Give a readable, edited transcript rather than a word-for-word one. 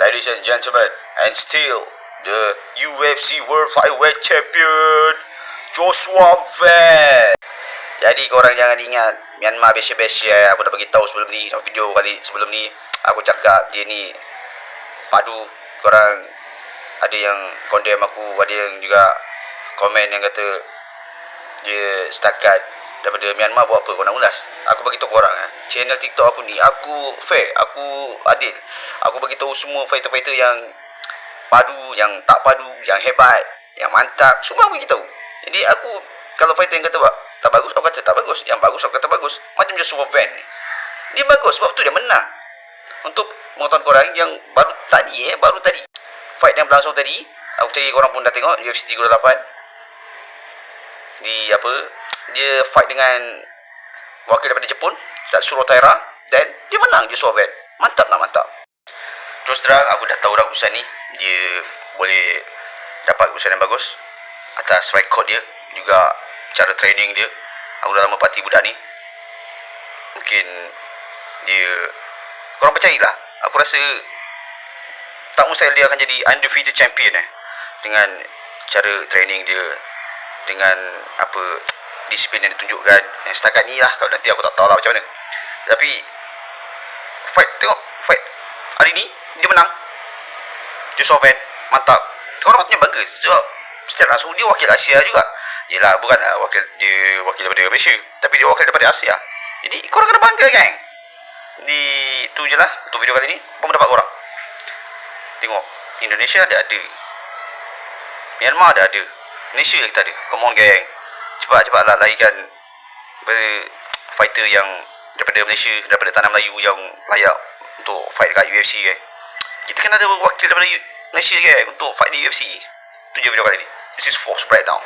ladies and gentlemen, and still the UFC World Flyweight Champion Joshua Van. Jadi korang jangan ingat Myanmar biasa-biasa. Aku dah bagi tahu sebelum ni, video kali sebelum ni aku cakap dia ni padu. Korang ada yang condemn aku, ada yang juga komen yang kata dia setakat daripada Myanmar buat apa kau nak ulas. Aku bagi tahu korang channel TikTok aku ni, aku fair, aku adil. Aku bagi tahu semua fighter-fighter yang padu, yang tak padu, yang hebat, yang mantap, semua aku bagi tahu. Jadi aku kalau fighter yang kata tak bagus, aku kata tak bagus. Yang bagus, aku kata bagus. Macam Joshua Van ni, dia bagus sebab tu dia menang. Untuk pengetahuan korang yang baru tadi fight yang berlangsung tadi, aku cari korang pun dah tengok UFC 38. Dia fight dengan wakil daripada Jepun, Tatsuro Taira, dan dia menang Joshua Van. Mantap lah, mantap. Terus terang aku dah tahu dah urusan ni dia boleh dapat urusan yang bagus atas rekod dia, juga cara training dia. Aku dah lama parti budak ni. Mungkin dia, korang percayalah, aku rasa tak mustahil dia akan jadi undefeated champion dengan cara training dia, dengan apa disiplin yang ditunjukkan. Yang setakat ni lah, kalau nanti aku tak tahu lah macam mana. Tapi tengok fight hari ni dia menang Joshua Van, mantap. Korang patutnya bangga sebab secara langsung dia wakil Asia juga. Yelah, bukan wakil daripada Malaysia, tapi dia wakil daripada Asia. Jadi korang kena bangga, gang. Di tu je lah untuk video kali ni. Apa pendapat korang? Tengok, Indonesia ada, Myanmar ada, Malaysia kita ada. Come on, gang. Cepat-cepatlah lahirkan fighter yang daripada Malaysia, daripada tanah Melayu yang layak untuk fight dekat UFC, gang. Kita kan ada wakil daripada Malaysia, gang, untuk fight di UFC. Tu je video kali ni. This is Fox Breakdown.